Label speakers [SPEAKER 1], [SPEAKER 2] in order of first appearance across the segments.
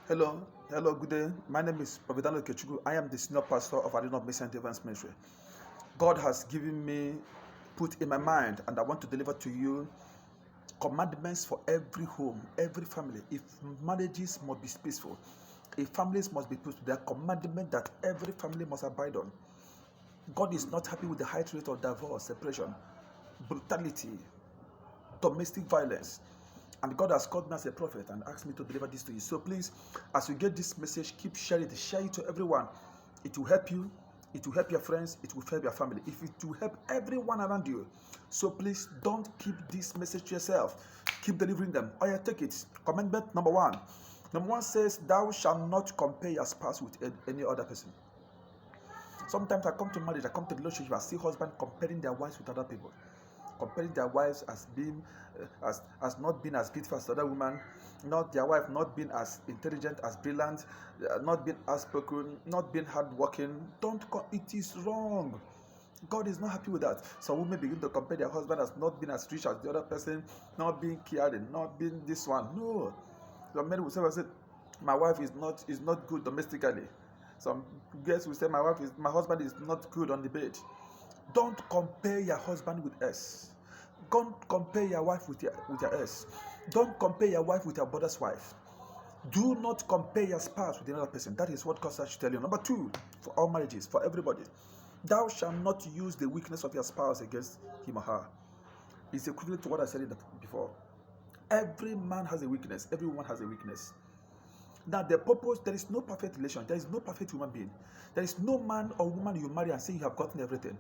[SPEAKER 1] Hello, good day. My name is Providano Kechugu. I am the senior pastor of Arena of Messiah Evans Ministry. God has given me, put in my mind, and I want to deliver to you commandments for every home, every family. If marriages must be peaceful, if families must be peaceful, there are commandments that every family must abide on. God is not happy with the high rate of divorce, separation, brutality, domestic violence. And God has called me as a prophet and asked me to deliver this to you. So please, as you get this message, keep sharing it. Share it to everyone. It will help you. It will help your friends. It will help your family. If it will help everyone around you. So please, don't keep this message to yourself. Keep delivering them. Oh yeah, take it. Commandment number one. Number one says, thou shalt not compare your spouse with any other person. Sometimes I come to marriage, I come to relationship, I see husbands comparing their wives with other people, comparing their wives as being as not being as beautiful as the other woman, not their wife not being as intelligent, as brilliant, not being as spoken, not being hardworking. It is wrong. God is not happy with that. Some women begin to compare their husband as not being as rich as the other person, not being caring, not being this one. No. Some men will say, my wife is not good domestically. Some girls will say my husband is not good on the bed. Don't compare your husband with us. Don't compare your wife with your ex. Don't compare your wife with your brother's wife. Do not compare your spouse with another person. That is what God should tell you. Number two, for all marriages, for everybody, thou shalt not use the weakness of your spouse against him or her. It's equivalent to what I said before. Every man has a weakness. Every woman has a weakness. Now, the purpose, there is no perfect relation. There is no perfect human being. There is no man or woman you marry and say you have gotten everything.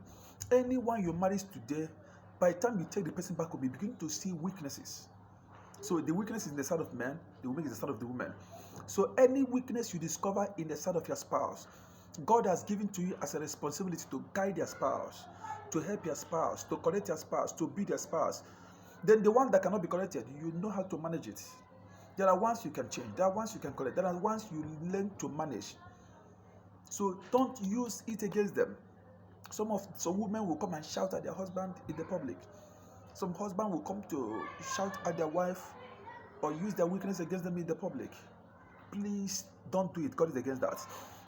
[SPEAKER 1] Anyone you marry today, by the time you take the person back home, you begin to see weaknesses. So the weakness is in the side of man, the weakness is the side of the woman. So any weakness you discover in the side of your spouse, God has given to you as a responsibility to guide your spouse, to help your spouse, to correct your spouse, to beat your spouse. Then the one that cannot be corrected, you know how to manage it. There are ones you can change. There are ones you can correct. There are ones you learn to manage. So don't use it against them. Some women will come and shout at their husband in the public. Some husband will come to shout at their wife or use their weakness against them in the public. Please don't do it. God is against that.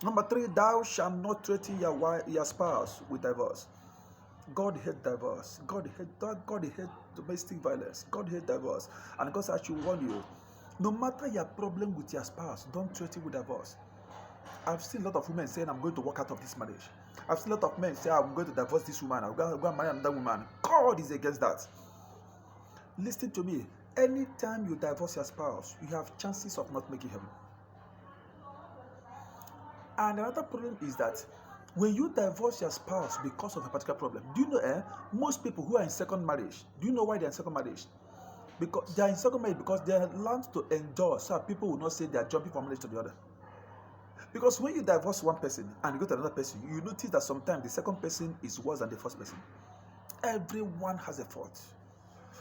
[SPEAKER 1] Number three, thou shalt not threaten your spouse with divorce. God hates divorce. God hates domestic violence. God hates divorce. And God says, I should warn you, no matter your problem with your spouse, don't threaten with divorce. I've seen a lot of women saying, I'm going to walk out of this marriage. I've seen a lot of men say, I'm going to divorce this woman. I'm going to marry another woman. God is against that. Listen to me. Anytime you divorce your spouse, you have chances of not making heaven. And another problem is that when you divorce your spouse because of a particular problem, do you know, most people who are in second marriage, do you know why they're in second marriage? Because they are in second marriage because they have learned to endure, so people will not say they are jumping from marriage to the other. Because when you divorce one person and you go to another person, you notice that sometimes the second person is worse than the first person. Everyone has a fault.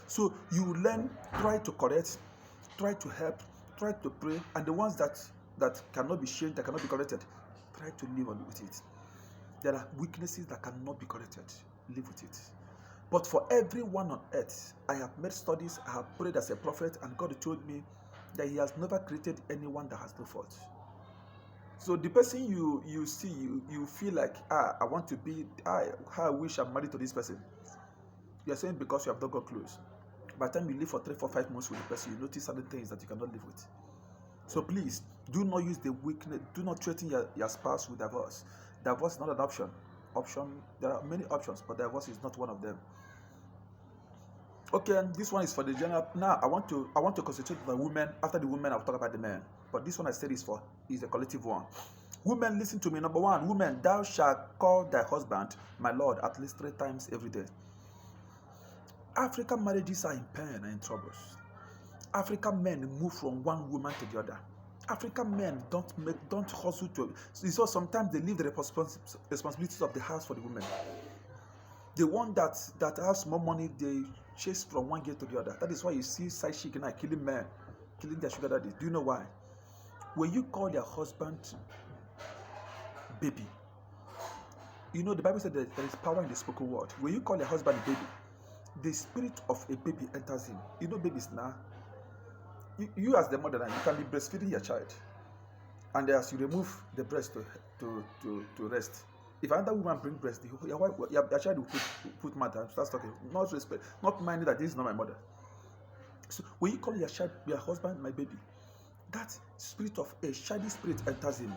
[SPEAKER 1] So you learn, try to correct, try to help, try to pray, and the ones that cannot be changed, that cannot be corrected, try to live on with it. There are weaknesses that cannot be corrected. Live with it. But for everyone on earth, I have made studies, I have prayed as a prophet, and God told me that He has never created anyone that has no fault. So the person you see, you feel like, I want to be, how I wish I'm married to this person. You are saying because you have not got close. By the time you live for 3, 4, 5 months with the person, you notice certain things that you cannot live with. So please, do not use the weakness, do not threaten your spouse with divorce. Divorce is not an option. There are many options, but divorce is not one of them. Okay, this one is for the general. Now I want to concentrate on the women. After the women, I'll talk about the men. But this one I said is a collective one. Women, listen to me. Number one, women, thou shalt call thy husband my Lord at least 3 times every day. African marriages are in pain and in troubles. African men move from one woman to the other. African men don't hustle to. So sometimes they leave the responsibilities of the house for the women. The one that has more money, they chase from one gate to the other. That is why you see side chick now killing men, killing their sugar daddies. Do you know why? When you call your husband baby, you know the Bible said that there is power in the spoken word. When you call your husband baby, the spirit of a baby enters him. You know babies now. You as the mother, you can be breastfeeding your child. And as you remove the breast to rest, if another woman bring breast, your wife, your child will put mouth and start talking, not respect, not minding that this is not my mother. So when you call your child, your husband, my baby, that spirit of a shady spirit enters him.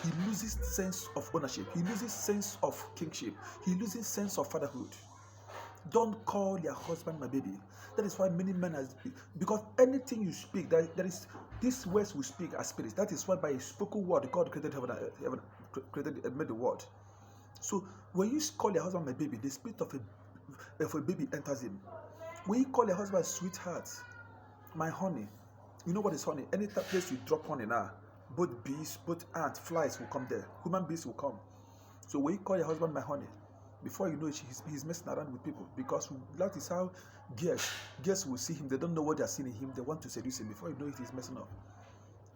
[SPEAKER 1] He loses sense of ownership. He loses sense of kingship. He loses sense of fatherhood. Don't call your husband my baby. That is why many men are, because anything you speak, there is these words we speak as spirits. That is why by a spoken word God created heaven, made the world. So when you call your husband my baby, the spirit of a baby enters him. When you call your husband sweetheart, my honey, you know what is honey? Any place you drop honey now, both bees, both ants, flies will come there. Human beings will come. So when you call your husband my honey, before you know it, he's messing around with people, because that is how girls will see him. They don't know what they are seeing in him. They want to seduce him. Before you know it, he's messing up.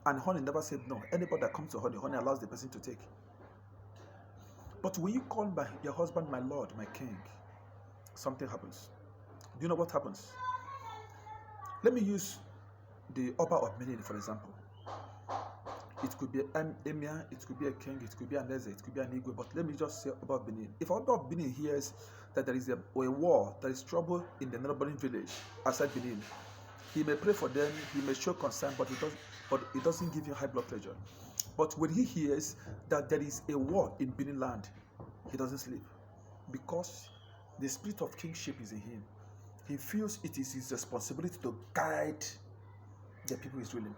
[SPEAKER 1] And honey never said no. Anybody that comes to honey allows the person to take. But when you call your husband my lord, my king, something happens. Do you know what happens? Let me use the Oba of Benin, for example. It could be an emir, it could be a king, it could be an eze, it could be an igwe, but let me just say about Benin. If Oba of Benin hears that there is a war, there is trouble in the neighboring village outside Benin, he may pray for them, he may show concern, but it doesn't give him high blood pressure. But when he hears that there is a war in Benin land, he doesn't sleep, because the spirit of kingship is in him. He feels it is his responsibility to guide the people he's ruling.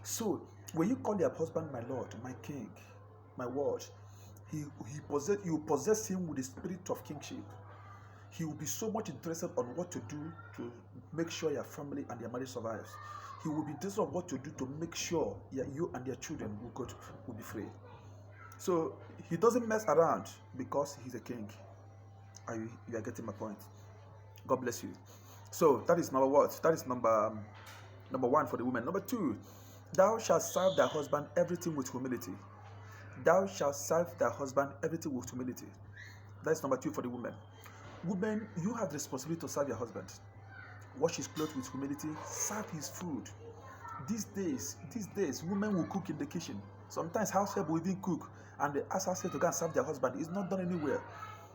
[SPEAKER 1] So when you call your husband my lord, my king, my word, you possess him with the spirit of kingship. He will be so much interested on what to do to make sure your family and your marriage survives. He will be interested on what to do to make sure you and your children will be free. So he doesn't mess around because he's a king. You are getting my point. God bless you. So that is number what? That is number one for the woman. Number 2, thou shalt serve thy husband everything with humility. Thou shalt serve thy husband everything with humility. That is number 2 for the woman. Women, you have the responsibility to serve your husband. Wash his clothes with humility. Serve his food. These days, women will cook in the kitchen. Sometimes househelp will even cook, and they ask househelp to go and serve their husband. It's not done anywhere.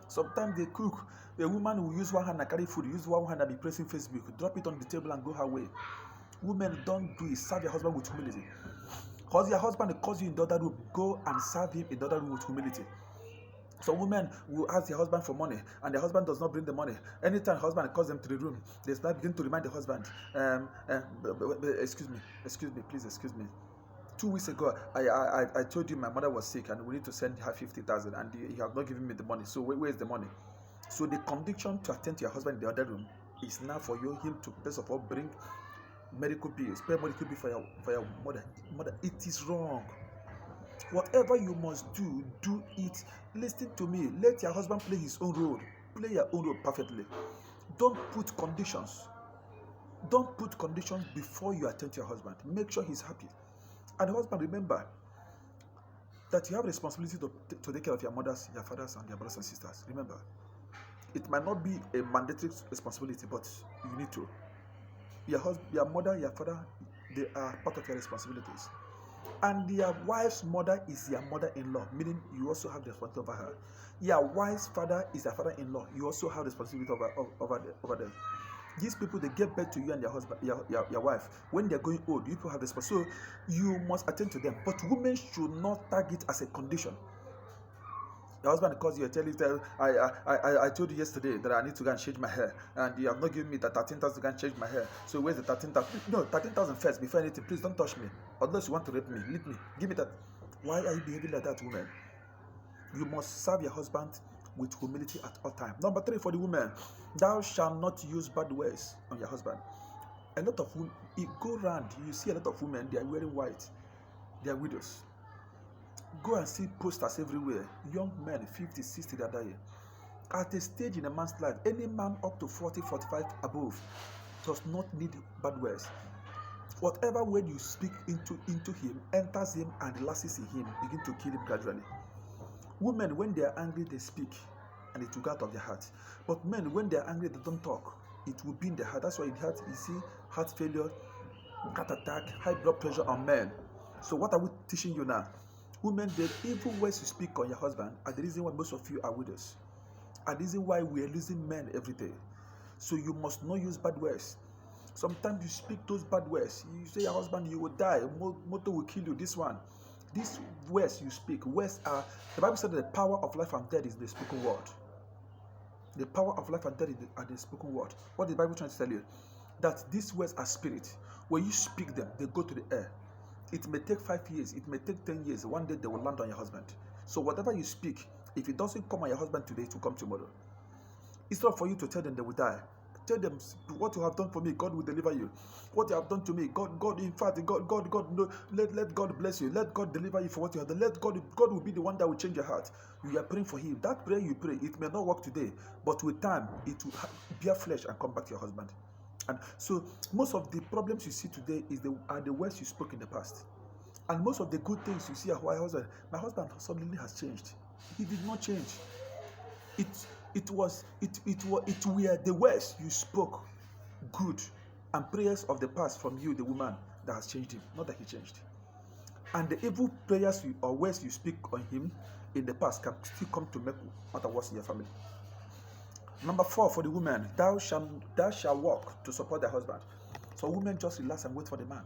[SPEAKER 1] Sometimes they cook. A woman will use one hand and carry food, use one hand and be pressing Facebook, drop it on the table and go her way. Women, don't do it. Serve your husband with humility. Because your husband calls you in the other room, go and serve him in the other room with humility. Some women will ask their husband for money, and the husband does not bring the money. Anytime the husband calls them to the room, they start begin to remind the husband, excuse me, please excuse me. 2 weeks ago, I told you my mother was sick and we need to send her 50,000, and you have not given me the money. So where is the money? So the conviction to attend to your husband in the other room is now for him to first of all bring medical bills, pay medical bill for your mother. It is wrong. Whatever you must do it. Listen to me. Let your husband play his own role. Play your own role perfectly. Don't put conditions. Don't put conditions before you attend to your husband. Make sure he's happy. And husband, remember that you have a responsibility to take care of your mothers, your fathers, and your brothers and sisters. Remember, it might not be a mandatory responsibility, but you need to. Your mother, your father, they are part of your responsibilities. And your wife's mother is your mother-in-law, meaning you also have the responsibility over her. Your wife's father is your father-in-law. You also have the responsibility over them. These people, they give birth to you and your husband, your wife. When they're going old, you people have responsibility. So you must attend to them. But women should not tag it as a condition. Your husband calls you and tells you, I told you yesterday that I need to go and change my hair, and you have not given me the 13,000 to go and change my hair. So where's the 13,000? No, 13,000 first before anything. Please don't touch me. Unless you want to rape me, leave me. Give me that. Why are you behaving like that, woman? You must serve your husband with humility at all times. Number 3 for the woman, thou shalt not use bad words on your husband. A lot of women, you go around, you see a lot of women, they are wearing white. They are widows. Go and see posters everywhere. Young men, 50, 60, they are dying. At a stage in a man's life, any man up to 40, 45 above does not need bad words. Whatever word you speak into him enters him and lasts in him, begin to kill him gradually. Women, when they are angry, they speak, and it will go out of their heart. But men, when they are angry, they don't talk. It will be in their heart. That's why in heart, you see heart failure, heart attack, high blood pressure on men. So what are we teaching you now? Women, the evil words you speak on your husband are the reason why most of you are widows. And the reason why we are losing men every day. So you must not use bad words. Sometimes you speak those bad words. You say your husband, you will die. Motor will kill you. This one. These words you speak, words are, the Bible said that the power of life and death is the spoken word. The power of life and death are the spoken word. What the Bible trying to tell you? That these words are spirit. When you speak them, they go to the air. It may take 5 years, it may take 10 years. One day they will land on your husband. So whatever you speak, if it doesn't come on your husband today, it will come tomorrow. It's not for you to tell them they will die. Tell them what you have done for me, God will deliver you. What you have done to me, God, in fact, God, no, let God bless you. Let God deliver you for what you have done. Let God will be the one that will change your heart. You are praying for Him. That prayer you pray, it may not work today, but with time, it will bear flesh and come back to your husband. And so, most of the problems you see today are the words you spoke in the past. And most of the good things you see at my husband suddenly has changed. He did not change. It were the words you spoke, good, and prayers of the past from you, the woman, that has changed him, not that he changed. And the evil prayers or words you speak on him in the past can still come to make matter worse in your family. Number 4, for the woman, thou shalt work to support thy husband. So women just relax and wait for the man.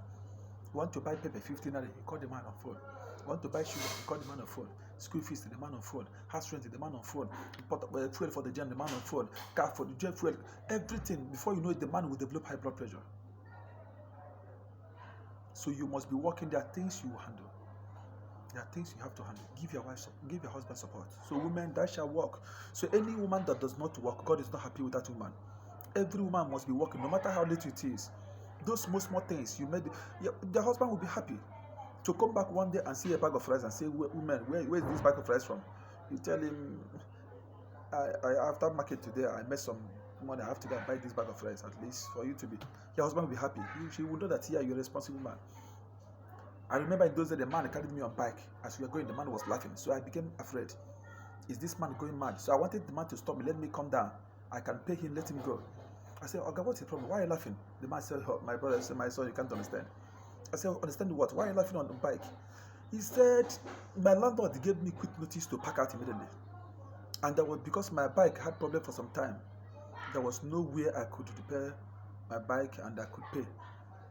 [SPEAKER 1] You want to buy paper, 15 naira, you call the man on phone. You want to buy sugar, you call the man on phone. School fees, the man on phone. House rent, the man on phone. Fuel for the gym, the man on phone. Car for the gym, fuel. Everything. Before you know it, the man will develop high blood pressure. So you must be working. There are things you will handle. There are things you have to handle. Give your husband support. So women, that shall work. So any woman that does not work, God is not happy with that woman. Every woman must be working, no matter how little it is. Those small things you made, the husband will be happy to come back one day and see a bag of rice and say, woman, where is this bag of rice from? You tell him, after market today, I made some money. I have to go and buy this bag of rice, at least for you to be. Your husband will be happy. She will know that, yeah, you're a responsible man. I remember in those days, the man carried me on bike. As we were going, the man was laughing. So I became afraid. Is this man going mad? So I wanted the man to stop me, let me come down. I can pay him, let him go. I said, okay, what's the problem? Why are you laughing? The man said, oh, my brother said, my son, you can't understand. I said, understand what? Why are you laughing on the bike? He said, my landlord gave me quick notice to pack out immediately. And that was because my bike had problem for some time. There was no way I could repair my bike and I could pay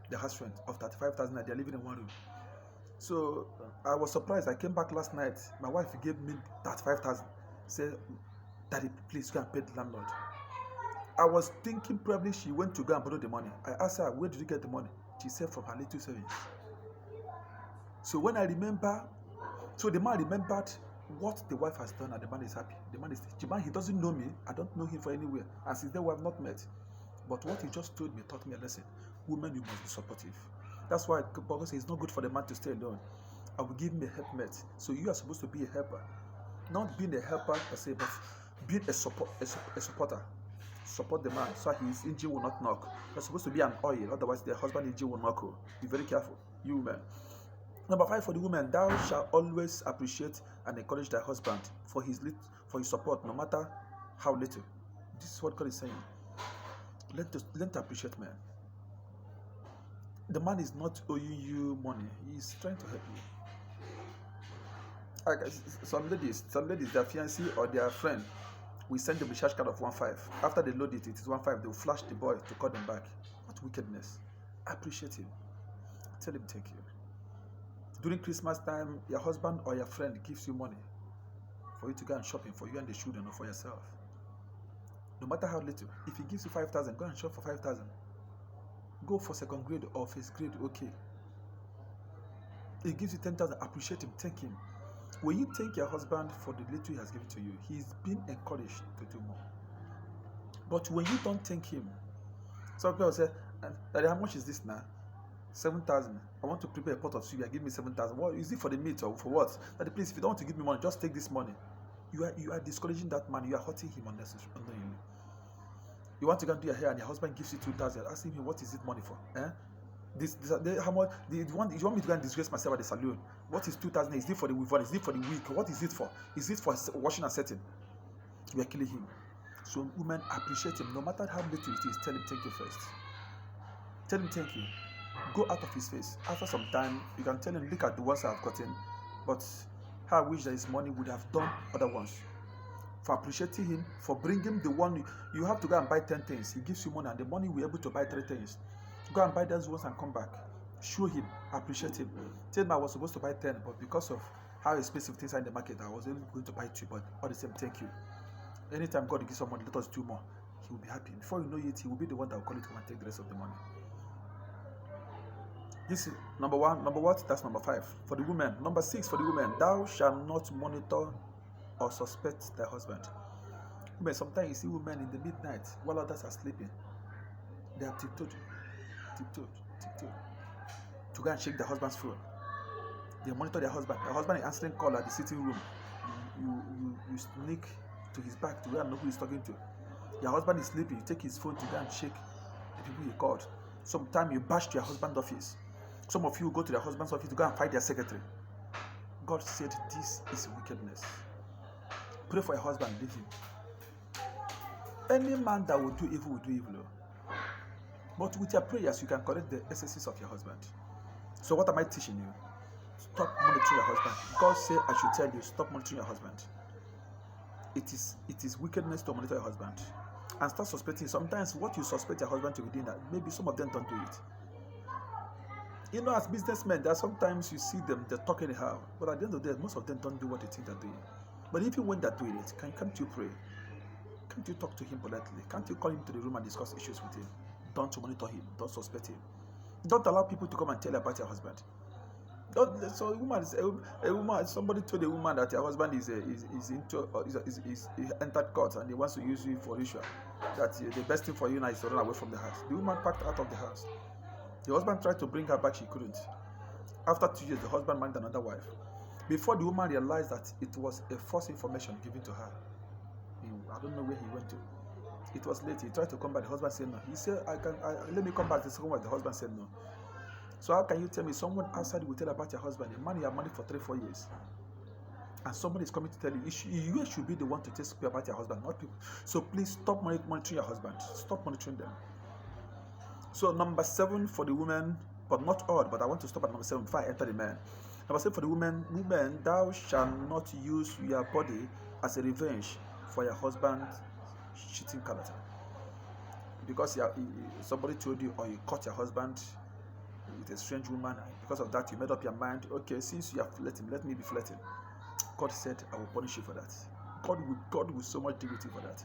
[SPEAKER 1] the house rent of 35,000. They're living in one room. So I was surprised. I came back last night. My wife gave me 35,000. Said, Daddy, please go and pay the landlord. I was thinking probably she went to go and borrow the money. I asked her, where did you get the money? She said, from her little savings. So when I remember, so the man remembered what the wife has done and the man is happy. The man, he doesn't know me. I don't know him from anywhere. And since then we have not met. But what he just told me taught me a lesson. Women, you must be supportive. That's why God says it's not good for the man to stay alone. I will give him a helpmate. So you are supposed to be a helper. Not being a helper per se, but being a supporter. Support the man so his engine will not knock. You're supposed to be an oil, otherwise the husband engine will knock. Be very careful, you women. Number 5, for the woman, thou shalt always appreciate and encourage thy husband for his support, no matter how little. This is what God is saying. Learn to appreciate men. The man is not owing you money; he's trying to help you. Like some ladies, their fiancé or their friend, we send them a recharge card of 1.5. After they load it is 1.5. They will flash the boy to call them back. What wickedness! Appreciate him. Tell him thank you. During Christmas time, your husband or your friend gives you money for you to go and shopping for you and the children or for yourself. No matter how little. If he gives you 5,000, go and shop for 5,000. Go for second grade or first grade, okay. He gives you 10,000, appreciate him, thank him. When you thank your husband for the little he has given to you, he's been encouraged to do more. But when you don't thank him, some people say, Daddy, how much is this now? 7,000. I want to prepare a pot of soup. Give me 7,000. What is it for the meat or for what? Daddy, please, if you don't want to give me money, just take this money. You are discouraging that man. You are hurting him unknowingly. You want to go and do your hair and your husband gives you 2,000. Asking him, what is it money for? How much? You want me to go and disgrace myself at the salon? What is 2,000? Is it for the weave? Is it for the week? What is it for? Is it for washing and setting? You are killing him. So women, appreciate him. No matter how little it is, tell him thank you first. Tell him thank you. Go out of his face. After some time, you can tell him, look at the ones I have gotten, but how I wish that his money would have done other ones. For appreciating him, for bringing the one, you have to go and buy 10 things. He gives you money, and the money will be able to buy 3 things. Go and buy those ones and come back. Show him, appreciate him. Tell him I was supposed to buy 10, but because of how expensive things are in the market, I was only going to buy 2, but all the same, thank you. Anytime God gives someone, let us do more. He will be happy. Before you know it, he will be the one that will call you to come and take the rest of the money. This is number 1. Number what? That's number 5 for the women. Number 6 for the women. Thou shalt not monitor or suspect thy husband. Women, sometimes you see women in the midnight while others are sleeping. They have tiptoed to go and check their husband's phone. They monitor their husband. Their husband is answering call at the sitting room. You sneak to his back to go and know who he's talking to. Your husband is sleeping. You take his phone to go and check the people he called. Sometimes you bash to your husband's office. Some of you go to their husband's office to go and fight their secretary. God said this is wickedness. Pray for your husband, leave him. Any man that will do evil will do evil. But with your prayers, you can correct the excesses of your husband. So what am I teaching you? Stop monitoring your husband. God said I should tell you, stop monitoring your husband. It is wickedness to monitor your husband. And start suspecting. Sometimes what you suspect your husband to be doing, that maybe some of them don't do it. You know, as businessmen, there are sometimes you see them, they're talking anyhow, but at the end of the day, most of them don't do what they think they're doing. But even when they're doing it, can't you pray? Can't you talk to him politely? Can't you call him to the room and discuss issues with him? Don't monitor him. Don't suspect him. Don't allow people to come and tell you about your husband. So a woman, somebody told a woman that her husband is entered court and he wants to use you for ritual. That the best thing for you now is to run away from the house. The woman packed out of the house. The husband tried to bring her back, she couldn't. After 2 years, the husband married another wife. Before the woman realized that it was a false information given to her, I don't know where he went to. It was late. He tried to come back. The husband said no. He said, let me come back. The second wife. The husband said no. So how can you tell me someone outside will tell about your husband, a man you have married for 3-4 years, and somebody is coming to tell you, you should be the one to tell people about your husband, not people. So please stop monitoring your husband. Stop monitoring them. So number 7 for the women, but not all, but I want to stop at number 7 before I enter the men. Number 7 for the women, thou shalt not use your body as a revenge for your husband's cheating character. Because somebody told you, or you caught your husband with a strange woman, because of that you made up your mind, okay, since you are flirting, let me be flirting. God said, I will punish you for that. God will so much deal with you for that.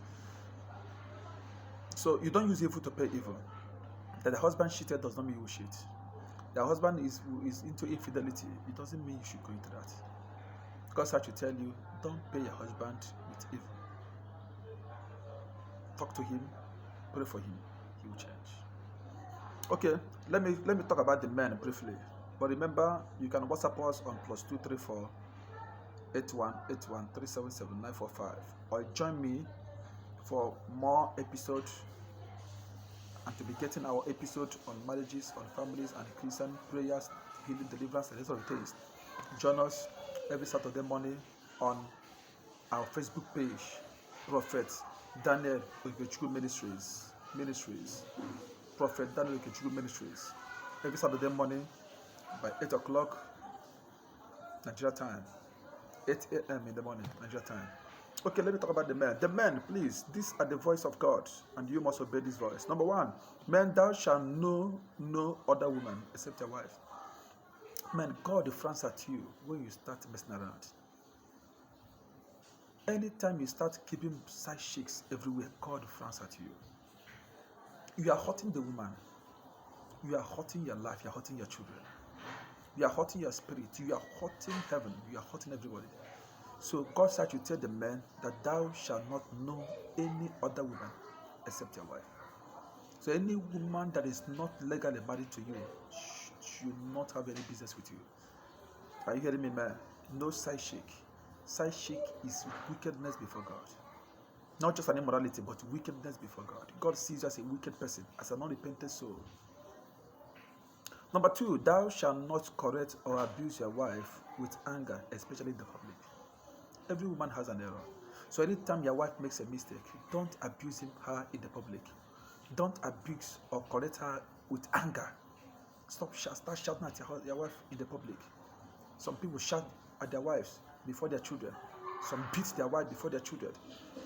[SPEAKER 1] So you don't use evil to pay evil. That the husband cheated does not mean you will cheat. The husband is into infidelity, it doesn't mean you should go into that. God I should tell you, don't pay your husband with evil. Talk to him, pray for him, he will change. Okay, let me talk about the men briefly. But remember, you can WhatsApp us on +234 8181 377 945, or join me for more episodes and to be getting our episode on marriages, on families and Christian prayers, healing, deliverance, and rest of the things. Join us every Saturday morning on our Facebook page, Prophet Daniel Okechukwu Ministries. Prophet Daniel Okechukwu Ministries. Every Saturday morning by 8 o'clock Nigeria time. 8 a.m. in the morning, Nigeria time. Okay, let me talk about the men. The men, please, these are the voice of God, and you must obey this voice. Number 1, men, thou shalt know no other woman except your wife. Men, God frowns at you when you start messing around. Anytime you start keeping side chicks everywhere, God frowns at you. You are hurting the woman. You are hurting your life. You are hurting your children. You are hurting your spirit. You are hurting heaven. You are hurting everybody. So God said to tell the men that thou shalt not know any other woman except your wife. So any woman that is not legally married to you should not have any business with you. Are you hearing me, man? No side chick. Side chick is wickedness before God. Not just an immorality, but wickedness before God. God sees you as a wicked person, as an unrepentant soul. Number 2, thou shalt not correct or abuse your wife with anger, especially in the public. Every woman has an error. So anytime your wife makes a mistake, don't abuse her in the public. Don't abuse or correct her with anger. Start shouting at your wife in the public. Some people shout at their wives before their children. Some beat their wife before their children.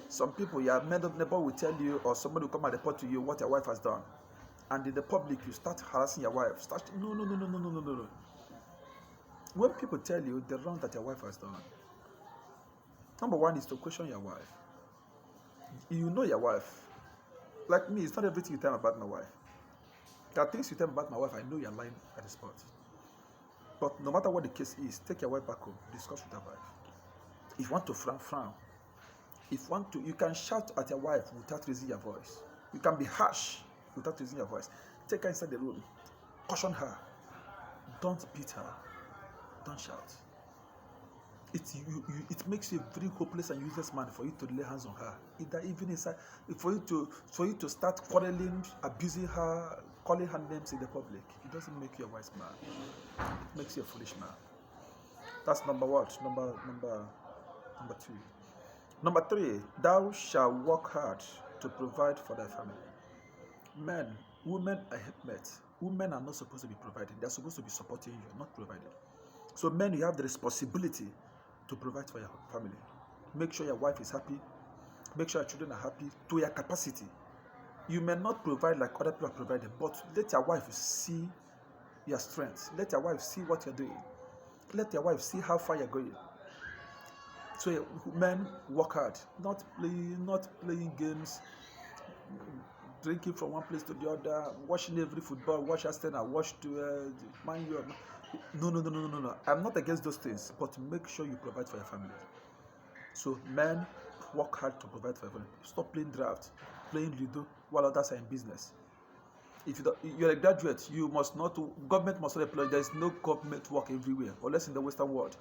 [SPEAKER 1] Some people, your neighbor will tell you, or somebody will come and report to you what your wife has done. And in the public, you start harassing your wife. No. When people tell you the wrong that your wife has done, number one is to question your wife. You know your wife. Like me, it's not everything you tell me about my wife. There are things you tell me about my wife, I know you're lying at the spot. But no matter what the case is, take your wife back home, discuss with your wife. If you want to frown. If you want to, you can shout at your wife without raising your voice. You can be harsh without raising your voice. Take her inside the room, caution her. Don't beat her. Don't shout. It makes you a very hopeless and useless man for you to lay hands on her. Either even inside, for you to start quarreling, abusing her, calling her names in the public. It doesn't make you a wise man. It makes you a foolish man. That's number what? Number two. Number three, thou shalt work hard to provide for thy family. Women are helpmates. Women are not supposed to be providing. They are supposed to be supporting you, not providing. So men, you have the responsibility to provide for your family. Make sure your wife is happy. Make sure your children are happy to your capacity. You may not provide like other people are providing, but let your wife see your strength. Let your wife see what you're doing. Let your wife see how far you're going. So men, work hard. Not playing games, drinking from one place to the other, watching every football, watch Arsenal, watch to Man U. No. I'm not against those things, but make sure you provide for your family. So men, work hard to provide for your family. Stop playing draft, playing Ludo while others are in business. If you're a graduate, you must not. Government must not employ. There is no government work everywhere, unless in the Western world.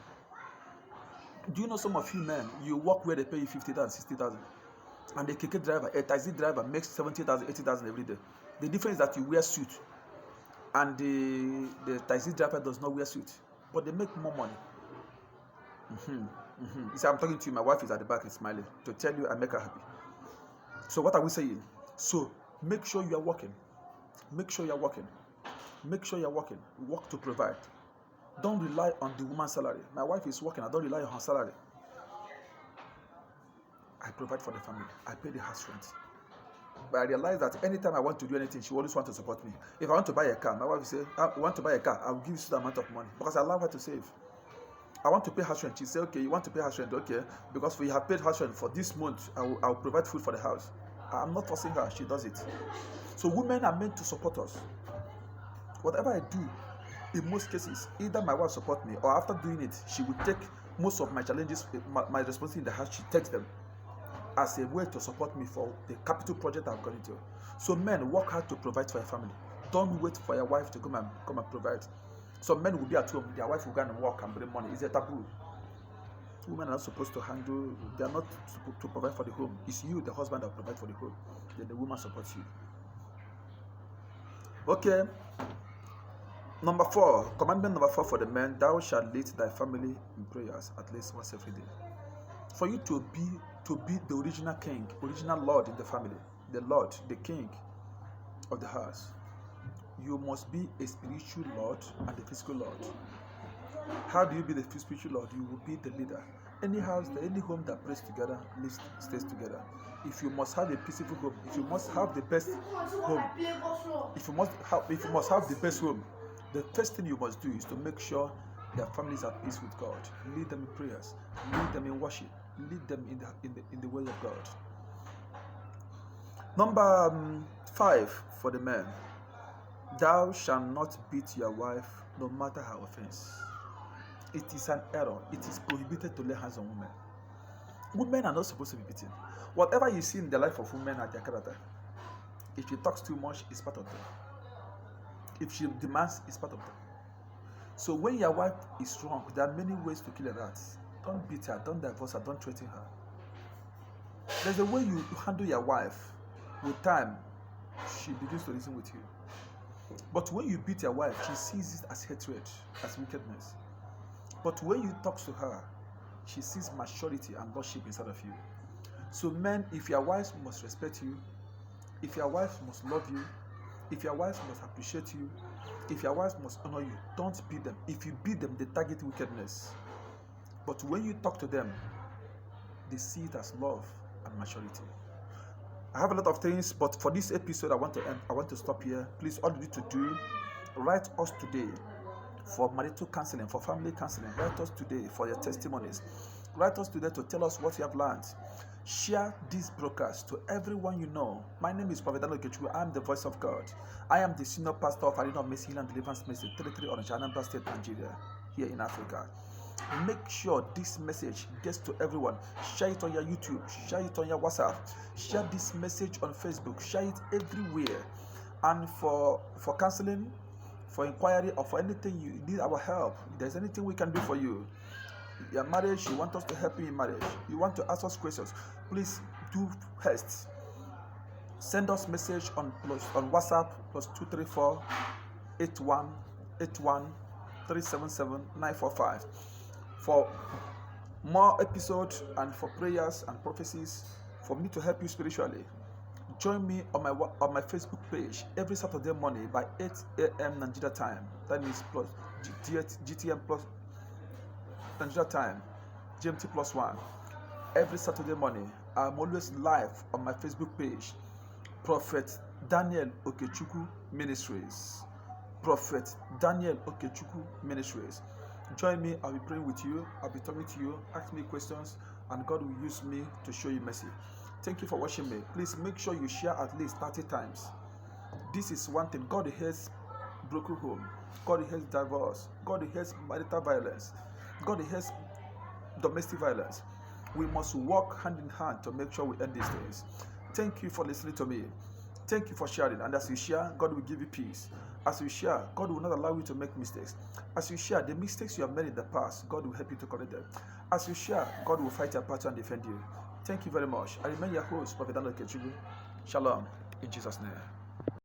[SPEAKER 1] Do you know some of you men, you work where they pay you 50,000, 60,000, and the keke driver, a taxi driver makes 70,000, 80,000 every day. The difference is that you wear suit, and the taxi driver does not wear suit, but they make more money. You see, I'm talking to you. My wife is at the back and smiling to tell you I make her happy. So what are we saying? So make sure you are working. Make sure you are working. Make sure you are working. Work to provide. Don't rely on the woman's salary. My wife is working. I don't rely on her salary. I provide for the family. I pay the house rent. But I realize that anytime I want to do anything, she always wants to support me. If I want to buy a car, my wife will say, I want to buy a car, I'll give you the amount of money because I allow her to save. I want to pay house rent. She said, okay, you want to pay house rent? Okay, because we have paid house rent for this month, I'll provide food for the house. I'm not forcing her. She does it. So women are meant to support us. Whatever I do, in most cases, either my wife support me or after doing it, she will take most of my challenges, my responsibility in the house, she takes them as a way to support me for the capital project I'm going to. So men, work hard to provide for your family. Don't wait for your wife to come and provide. Some men will be at home, their wife will go and work and bring money. It's a taboo. Women are not supposed to handle, they are not supposed to provide for the home. It's you, the husband, that provide for the home. Then the woman supports you. Okay. Commandment number 4 for the men, thou shalt lead thy family in prayers at least once every day. For you to be the original king, original lord in the family, the lord, the king of the house, you must be a spiritual lord and a physical lord. How do you be the spiritual lord? You will be the leader. Any house, any home that prays together, stays together. If you must have a peaceful home, if you must have the best home, if you must have the best home, the first thing you must do is to make sure their families are at peace with God. Lead them in prayers. Lead them in worship. Lead them in the way of God. Number 5 for the men. Thou shalt not beat your wife, no matter her offense. It is an error. It is prohibited to lay hands on women. Women are not supposed to be beaten. Whatever you see in the life of women are their character. If she talks too much, it's part of them. If she demands, it's part of them. So when your wife is wrong, there are many ways to kill a rat. Don't beat her, don't divorce her, don't threaten her. There's a way you handle your wife. With time, she begins to reason with you. But when you beat your wife, she sees it as hatred, as wickedness. But when you talk to her, she sees maturity and lordship inside of you. So men, if your wife must respect you, if your wife must love you, if your wife must appreciate you, If your wives must honor you, don't beat them. If you beat them, they target wickedness. But when you talk to them, they see it as love and maturity. I have a lot of things, but for this episode, I want to end. I want to stop here. Please, all you need to do, write us today for marital counseling, for family counseling. Write us today for your testimonies. Write us today to tell us what you have learned. Share this broadcast to everyone you know. My name is Prophet Daniel Okechukwu. I am the voice of God. I am the senior pastor of Arena of Mercy Healing and Deliverance Ministry, 33 on Anambra State, Nigeria, here in Africa. Make sure this message gets to everyone. Share it on your YouTube. Share it on your WhatsApp. Share this message on Facebook. Share it everywhere. And for counseling, for inquiry, or for anything you need our help, if there's anything we can do for you, your marriage, you want us to help you in marriage, you want to ask us questions, please do first send us message on WhatsApp +234 8181 377 945 for more episodes and for prayers and prophecies, for me to help you spiritually. Join me on my Facebook page every Saturday morning by 8 a.m. Nigeria time. That means plus GTM plus Nigeria time, GMT +1. Every Saturday morning, I'm always live on my Facebook page, Prophet Daniel Okechukwu Ministries. Prophet Daniel Okechukwu Ministries. Join me. I'll be praying with you. I'll be talking to you. Ask me questions, and God will use me to show you mercy. Thank you for watching me. Please make sure you share at least 30 times. This is one thing. God hates broken home. God hates divorce. God hates marital violence. God hates domestic violence. We must work hand in hand to make sure we end these things. Thank you for listening to me. Thank you for sharing. And as you share, God will give you peace. As you share, God will not allow you to make mistakes. As you share, the mistakes you have made in the past, God will help you to correct them. As you share, God will fight your battle and defend you. Thank you very much. I remain your host, Prophet Daniel Okechukwu. Shalom, in Jesus' name.